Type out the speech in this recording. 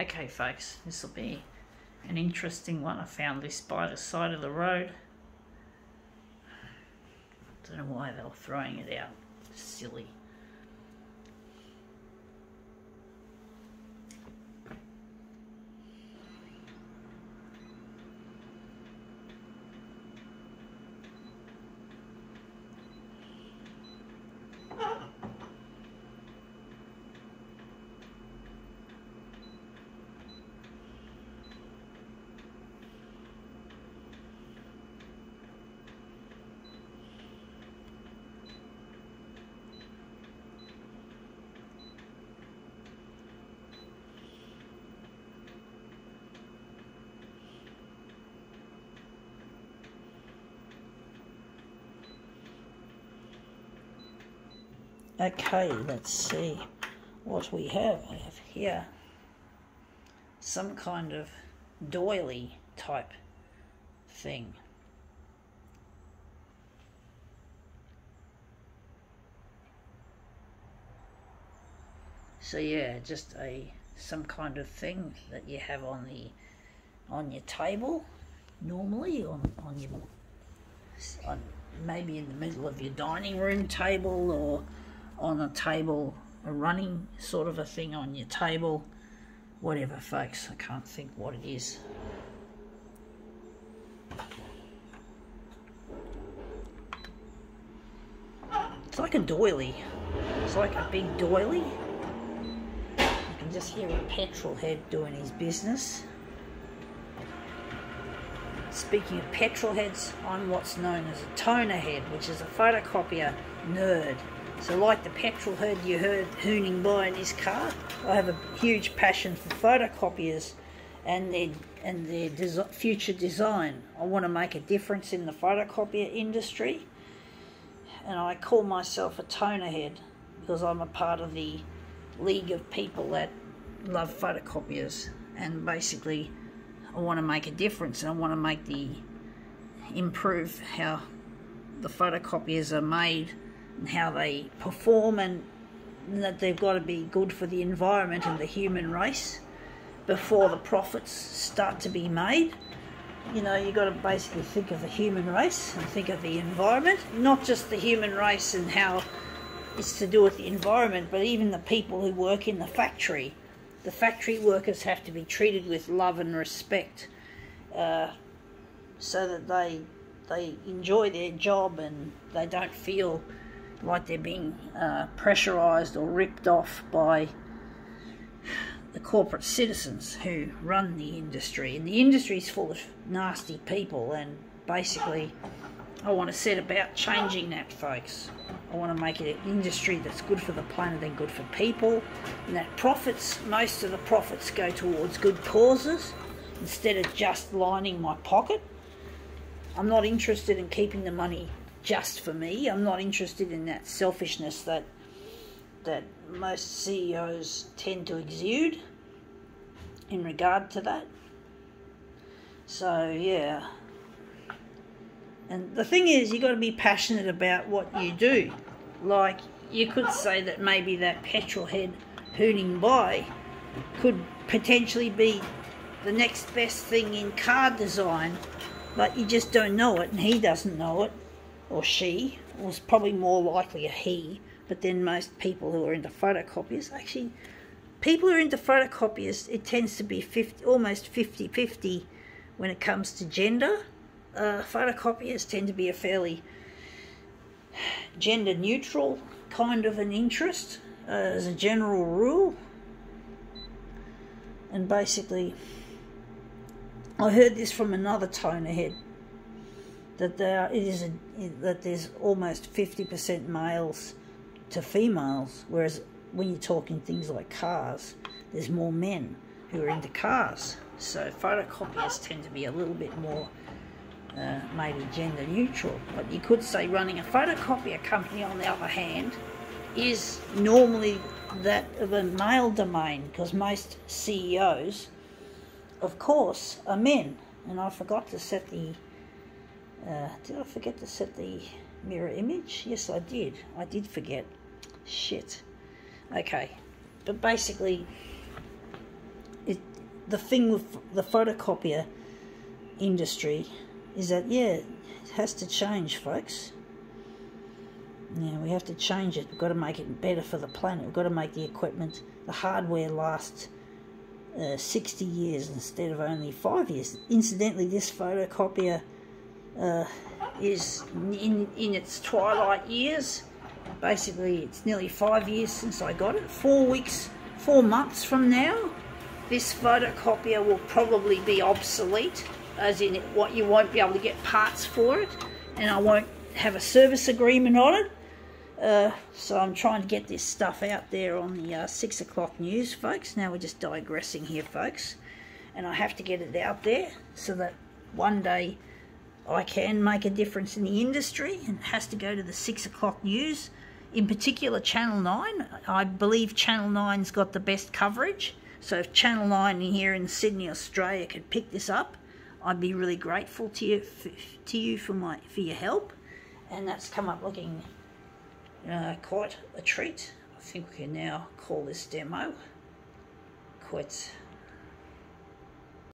Okay folks, this will be an interesting one. I found this by the side of the road. Don't know why they were throwing it out. Silly. Okay, let's see what we have. We have here some kind of doily type thing. So yeah, just some kind of thing that you have on your table normally, on maybe in the middle of your dining room table, or on a table, a running sort of a thing on your table, whatever folks, I can't think what it is. It's like a doily, it's like a big doily. You can just hear a petrol head doing his business. Speaking of petrol heads, I'm what's known as a toner head, which is a photocopier nerd. So like the petrol head you heard hooning by in his car, I have a huge passion for photocopiers and their future design. I want to make a difference in the photocopier industry, and I call myself a toner head because I'm a part of the league of people that love photocopiers, and basically I want to make a difference, and I want to improve how the photocopiers are made and how they perform, and that they've got to be good for the environment and the human race before the profits start to be made. You know, you've got to basically think of the human race and think of the environment, not just the human race and how it's to do with the environment, but even the people who work in the factory. The factory workers have to be treated with love and respect, so that they enjoy their job and they don't feel like they're being pressurised or ripped off by the corporate citizens who run the industry. And the industry is full of nasty people, and basically I want to set about changing that, folks. I want to make it an industry that's good for the planet and good for people, and that most of the profits go towards good causes instead of just lining my pocket. I'm not interested in keeping the money just for me. I'm not interested in that selfishness that most CEOs tend to exude in regard to that. So yeah. And the thing is, you've got to be passionate about what you do. Like, you could say that maybe that petrol head hooning by could potentially be the next best thing in car design, but you just don't know it, and he doesn't know it, or she. It was probably more likely a he, but then most people who are into photocopiers, actually, people who are into photocopiers, it tends to be almost 50-50 when it comes to gender. Photocopiers tend to be a fairly gender neutral kind of an interest, as a general rule. And basically, I heard this from another toner head, that that there's almost 50% males to females, whereas when you're talking things like cars, there's more men who are into cars. So photocopiers tend to be a little bit more maybe gender neutral. But you could say running a photocopier company, on the other hand, is normally that of a male domain, because most CEOs, of course, are men. And I forgot to set the did I forget to set the mirror image? Yes, I did. I did forget. Shit. Okay. But basically, the thing with the photocopier industry is that, yeah, it has to change, folks. Yeah, we have to change it. We've got to make it better for the planet. We've got to make the equipment, the hardware last 60 years instead of only 5 years. Incidentally, this photocopier is in its twilight years. Basically, it's nearly 5 years since I got it. 4 months from now, this photocopier will probably be obsolete, as in what you won't be able to get parts for it, and I won't have a service agreement on it. So I'm trying to get this stuff out there on the 6 o'clock news, folks. Now we're just digressing here, folks, and I have to get it out there so that one day I can make a difference in the industry, and it has to go to the 6 o'clock news, in particular Channel 9. I believe Channel 9's got the best coverage, so if Channel 9 here in Sydney, Australia could pick this up, I'd be really grateful to you for your help. And that's come up looking quite a treat. I think we can now call this demo quite